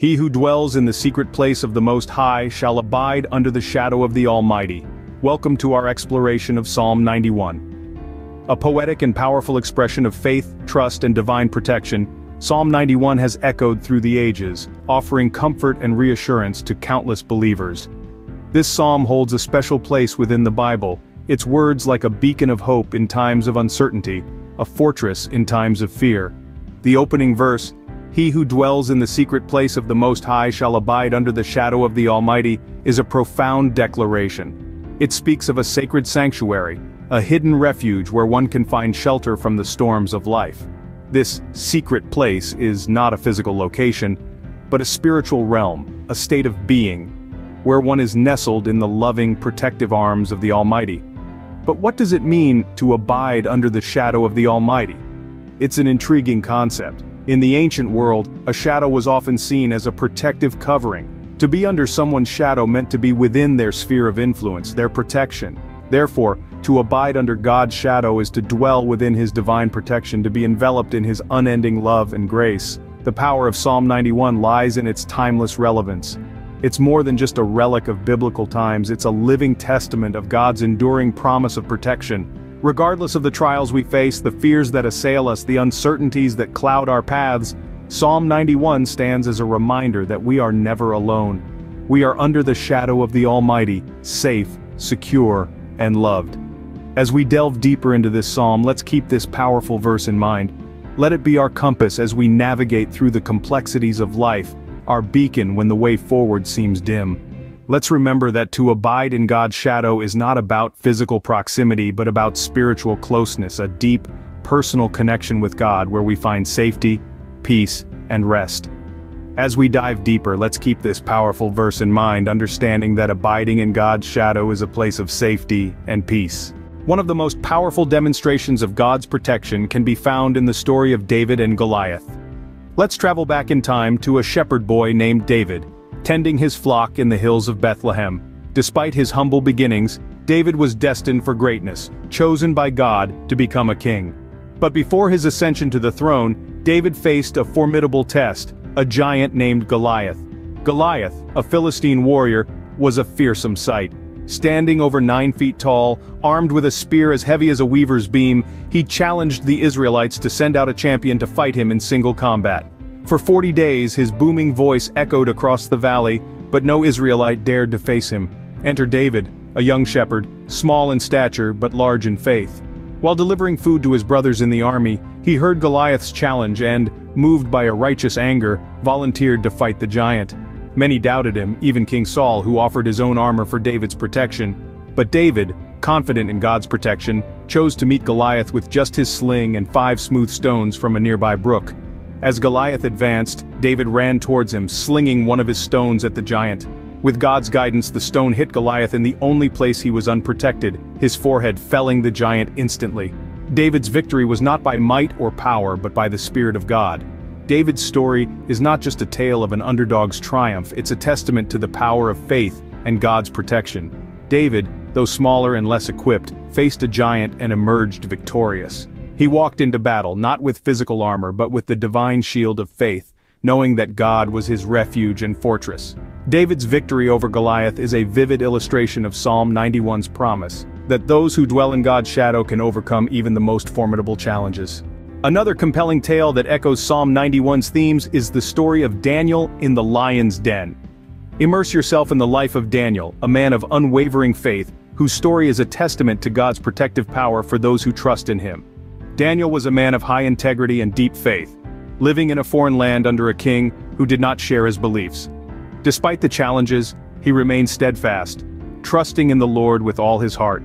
He who dwells in the secret place of the Most High shall abide under the shadow of the Almighty. Welcome to our exploration of Psalm 91. A poetic and powerful expression of faith, trust, and divine protection, Psalm 91 has echoed through the ages, offering comfort and reassurance to countless believers. This psalm holds a special place within the Bible, its words like a beacon of hope in times of uncertainty, a fortress in times of fear. The opening verse, "He who dwells in the secret place of the Most High shall abide under the shadow of the Almighty," is a profound declaration. It speaks of a sacred sanctuary, a hidden refuge where one can find shelter from the storms of life. This secret place is not a physical location, but a spiritual realm, a state of being, where one is nestled in the loving, protective arms of the Almighty. But what does it mean to abide under the shadow of the Almighty? It's an intriguing concept. In the ancient world, a shadow was often seen as a protective covering. To be under someone's shadow meant to be within their sphere of influence, their protection. Therefore, to abide under God's shadow is to dwell within His divine protection, to be enveloped in His unending love and grace. The power of Psalm 91 lies in its timeless relevance. It's more than just a relic of biblical times, it's a living testament of God's enduring promise of protection. Regardless of the trials we face, the fears that assail us, the uncertainties that cloud our paths, Psalm 91 stands as a reminder that we are never alone. We are under the shadow of the Almighty, safe, secure, and loved. As we delve deeper into this psalm, let's keep this powerful verse in mind. Let it be our compass as we navigate through the complexities of life, our beacon when the way forward seems dim. Let's remember that to abide in God's shadow is not about physical proximity but about spiritual closeness, a deep, personal connection with God where we find safety, peace, and rest. As we dive deeper, let's keep this powerful verse in mind, understanding that abiding in God's shadow is a place of safety and peace. One of the most powerful demonstrations of God's protection can be found in the story of David and Goliath. Let's travel back in time to a shepherd boy named David, tending his flock in the hills of Bethlehem. Despite his humble beginnings, David was destined for greatness, chosen by God to become a king. But before his ascension to the throne, David faced a formidable test, a giant named Goliath. Goliath, a Philistine warrior, was a fearsome sight. Standing over 9 feet tall, armed with a spear as heavy as a weaver's beam, he challenged the Israelites to send out a champion to fight him in single combat. For 40 days his booming voice echoed across the valley, but no Israelite dared to face him. Enter David, a young shepherd, small in stature but large in faith. While delivering food to his brothers in the army, he heard Goliath's challenge and, moved by a righteous anger, volunteered to fight the giant. Many doubted him, even King Saul, who offered his own armor for David's protection. But David, confident in God's protection, chose to meet Goliath with just his sling and 5 smooth stones from a nearby brook. As Goliath advanced, David ran towards him, slinging one of his stones at the giant. With God's guidance, the stone hit Goliath in the only place he was unprotected, his forehead, felling the giant instantly. David's victory was not by might or power but by the Spirit of God. David's story is not just a tale of an underdog's triumph, it's a testament to the power of faith and God's protection. David, though smaller and less equipped, faced a giant and emerged victorious. He walked into battle not with physical armor but with the divine shield of faith, knowing that God was his refuge and fortress. David's victory over Goliath is a vivid illustration of Psalm 91's promise, that those who dwell in God's shadow can overcome even the most formidable challenges. Another compelling tale that echoes Psalm 91's themes is the story of Daniel in the lion's den. Immerse yourself in the life of Daniel, a man of unwavering faith, whose story is a testament to God's protective power for those who trust in him. Daniel was a man of high integrity and deep faith, living in a foreign land under a king who did not share his beliefs. Despite the challenges, he remained steadfast, trusting in the Lord with all his heart.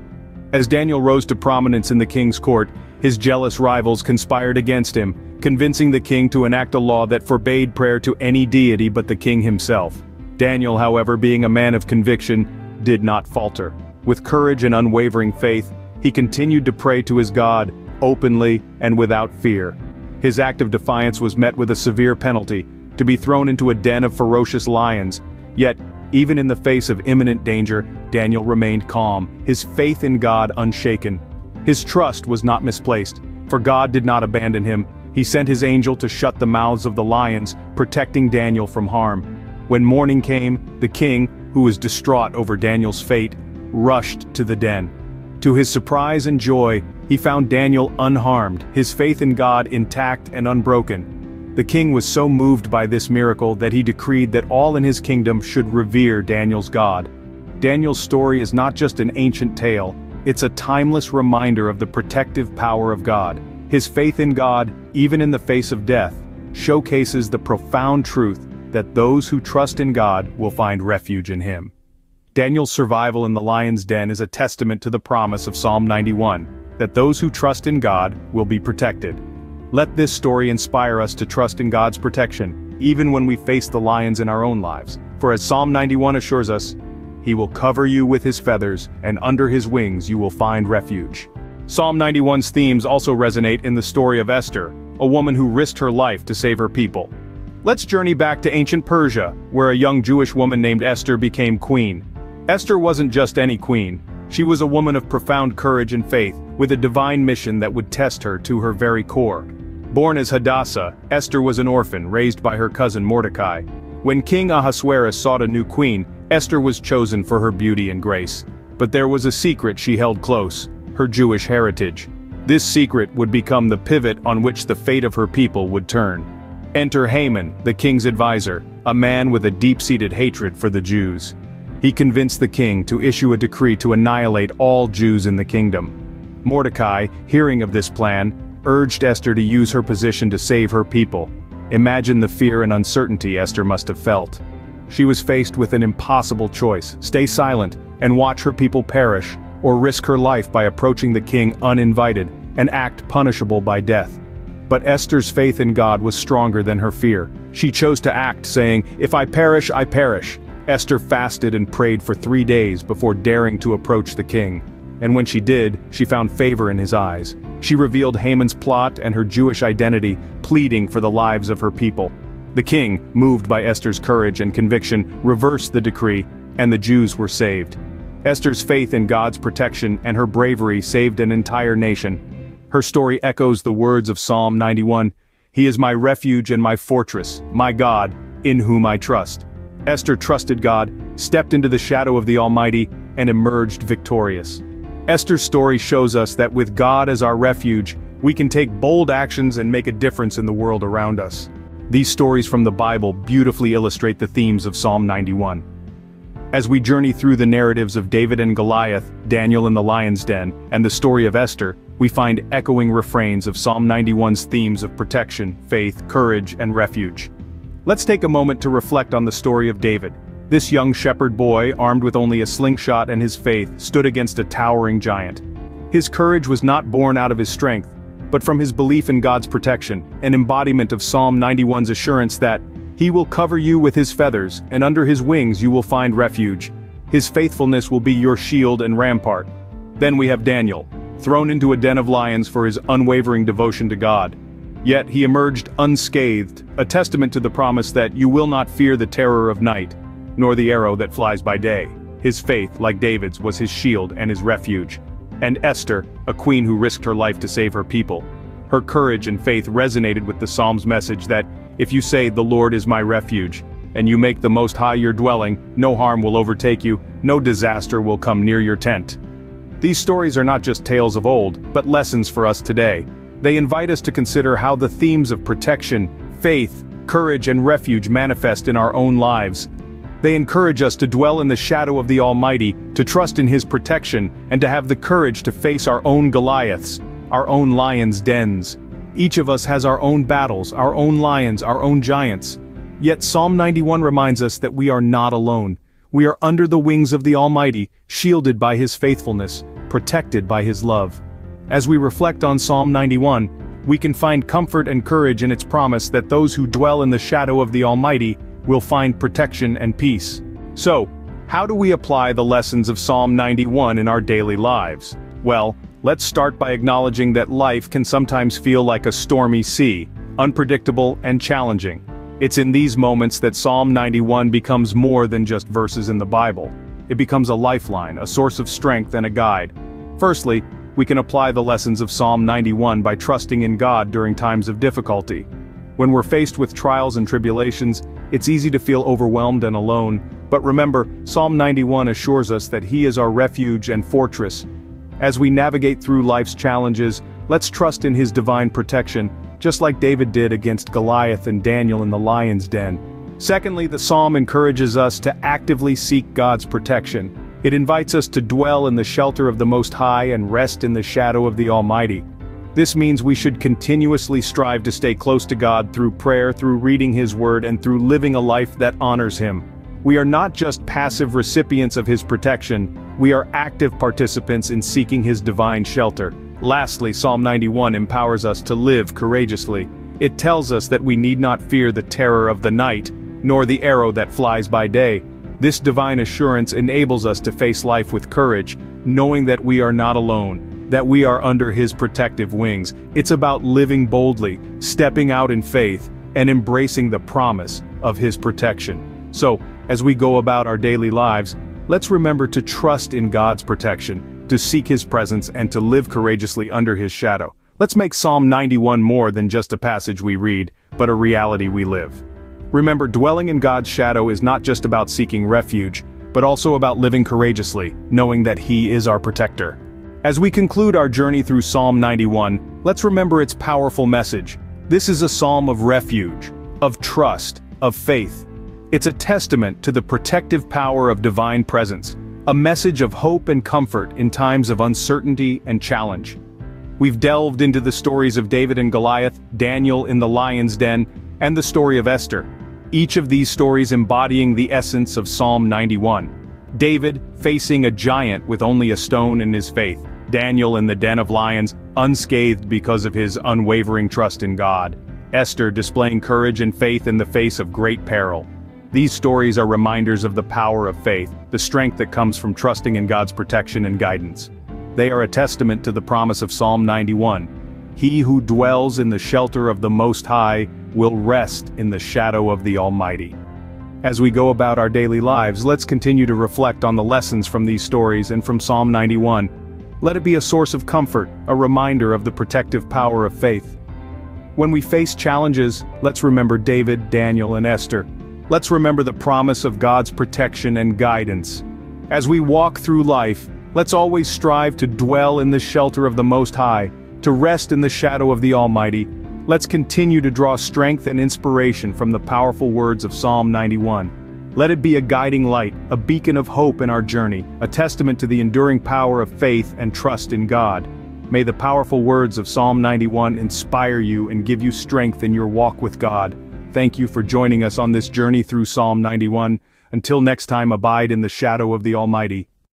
As Daniel rose to prominence in the king's court, his jealous rivals conspired against him, convincing the king to enact a law that forbade prayer to any deity but the king himself. Daniel, however, being a man of conviction, did not falter. With courage and unwavering faith, he continued to pray to his God, openly and without fear. His act of defiance was met with a severe penalty, to be thrown into a den of ferocious lions. Yet, even in the face of imminent danger, Daniel remained calm, his faith in God unshaken. His trust was not misplaced, for God did not abandon him, He sent his angel to shut the mouths of the lions, protecting Daniel from harm. When morning came, the king, who was distraught over Daniel's fate, rushed to the den. To his surprise and joy, he found Daniel unharmed, his faith in God intact and unbroken. The king was so moved by this miracle that he decreed that all in his kingdom should revere Daniel's God. Daniel's story is not just an ancient tale, it's a timeless reminder of the protective power of God. His faith in God, even in the face of death, showcases the profound truth that those who trust in God will find refuge in Him. Daniel's survival in the lion's den is a testament to the promise of Psalm 91, that those who trust in God will be protected. Let this story inspire us to trust in God's protection, even when we face the lions in our own lives. For as Psalm 91 assures us, He will cover you with His feathers, and under His wings you will find refuge. Psalm 91's themes also resonate in the story of Esther, a woman who risked her life to save her people. Let's journey back to ancient Persia, where a young Jewish woman named Esther became queen. Esther wasn't just any queen. She was a woman of profound courage and faith, with a divine mission that would test her to her very core. Born as Hadassah, Esther was an orphan raised by her cousin Mordecai. When King Ahasuerus sought a new queen, Esther was chosen for her beauty and grace. But there was a secret she held close: her Jewish heritage. This secret would become the pivot on which the fate of her people would turn. Enter Haman, the king's advisor, a man with a deep-seated hatred for the Jews. He convinced the king to issue a decree to annihilate all Jews in the kingdom. Mordecai, hearing of this plan, urged Esther to use her position to save her people. Imagine the fear and uncertainty Esther must have felt. She was faced with an impossible choice: stay silent and watch her people perish, or risk her life by approaching the king uninvited, an act punishable by death. But Esther's faith in God was stronger than her fear. She chose to act, saying, "If I perish, I perish." Esther fasted and prayed for 3 days before daring to approach the king. And when she did, she found favor in his eyes. She revealed Haman's plot and her Jewish identity, pleading for the lives of her people. The king, moved by Esther's courage and conviction, reversed the decree, and the Jews were saved. Esther's faith in God's protection and her bravery saved an entire nation. Her story echoes the words of Psalm 91, "He is my refuge and my fortress, my God, in whom I trust." Esther trusted God, stepped into the shadow of the Almighty, and emerged victorious. Esther's story shows us that with God as our refuge, we can take bold actions and make a difference in the world around us. These stories from the Bible beautifully illustrate the themes of Psalm 91. As we journey through the narratives of David and Goliath, Daniel in the lion's den, and the story of Esther, we find echoing refrains of Psalm 91's themes of protection, faith, courage, and refuge. Let's take a moment to reflect on the story of David. This young shepherd boy, armed with only a slingshot and his faith, stood against a towering giant. His courage was not born out of his strength, but from his belief in God's protection, an embodiment of Psalm 91's assurance that He will cover you with His feathers, and under His wings you will find refuge. His faithfulness will be your shield and rampart. Then we have Daniel, thrown into a den of lions for his unwavering devotion to God. Yet he emerged unscathed, a testament to the promise that you will not fear the terror of night, nor the arrow that flies by day. His faith, like David's, was his shield and his refuge. And Esther, a queen who risked her life to save her people. Her courage and faith resonated with the Psalm's message that, if you say, "The Lord is my refuge," and you make the Most High your dwelling, no harm will overtake you, no disaster will come near your tent. These stories are not just tales of old, but lessons for us today. They invite us to consider how the themes of protection, faith, courage, and refuge manifest in our own lives. They encourage us to dwell in the shadow of the Almighty, to trust in His protection, and to have the courage to face our own Goliaths, our own lions' dens. Each of us has our own battles, our own lions, our own giants. Yet Psalm 91 reminds us that we are not alone. We are under the wings of the Almighty, shielded by His faithfulness, protected by His love. As we reflect on Psalm 91, we can find comfort and courage in its promise that those who dwell in the shadow of the Almighty will find protection and peace. So, how do we apply the lessons of Psalm 91 in our daily lives? Well, let's start by acknowledging that life can sometimes feel like a stormy sea, unpredictable and challenging. It's in these moments that Psalm 91 becomes more than just verses in the Bible. It becomes a lifeline, a source of strength and a guide. Firstly, we can apply the lessons of Psalm 91 by trusting in God during times of difficulty. When we're faced with trials and tribulations, it's easy to feel overwhelmed and alone, but remember, Psalm 91 assures us that He is our refuge and fortress. As we navigate through life's challenges, let's trust in His divine protection, just like David did against Goliath and Daniel in the lion's den. Secondly, the psalm encourages us to actively seek God's protection. It invites us to dwell in the shelter of the Most High and rest in the shadow of the Almighty. This means we should continuously strive to stay close to God through prayer, through reading His Word, and through living a life that honors Him. We are not just passive recipients of His protection, we are active participants in seeking His divine shelter. Lastly, Psalm 91 empowers us to live courageously. It tells us that we need not fear the terror of the night, nor the arrow that flies by day. This divine assurance enables us to face life with courage, knowing that we are not alone, that we are under His protective wings. It's about living boldly, stepping out in faith, and embracing the promise of His protection. So, as we go about our daily lives, let's remember to trust in God's protection, to seek His presence, and to live courageously under His shadow. Let's make Psalm 91 more than just a passage we read, but a reality we live. Remember, dwelling in God's shadow is not just about seeking refuge, but also about living courageously, knowing that He is our protector. As we conclude our journey through Psalm 91, let's remember its powerful message. This is a psalm of refuge, of trust, of faith. It's a testament to the protective power of divine presence, a message of hope and comfort in times of uncertainty and challenge. We've delved into the stories of David and Goliath, Daniel in the lion's den, and the story of Esther. Each of these stories embodying the essence of Psalm 91. David, facing a giant with only a stone in his faith. Daniel in the den of lions, unscathed because of his unwavering trust in God. Esther displaying courage and faith in the face of great peril. These stories are reminders of the power of faith, the strength that comes from trusting in God's protection and guidance. They are a testament to the promise of Psalm 91. He who dwells in the shelter of the Most High will rest in the shadow of the Almighty. As we go about our daily lives, let's continue to reflect on the lessons from these stories and from Psalm 91. Let it be a source of comfort, a reminder of the protective power of faith. When we face challenges, let's remember David, Daniel, and Esther. Let's remember the promise of God's protection and guidance. As we walk through life, let's always strive to dwell in the shelter of the Most High, to rest in the shadow of the Almighty. Let's continue to draw strength and inspiration from the powerful words of Psalm 91. Let it be a guiding light, a beacon of hope in our journey, a testament to the enduring power of faith and trust in God. May the powerful words of Psalm 91 inspire you and give you strength in your walk with God. Thank you for joining us on this journey through Psalm 91. Until next time, abide in the shadow of the Almighty.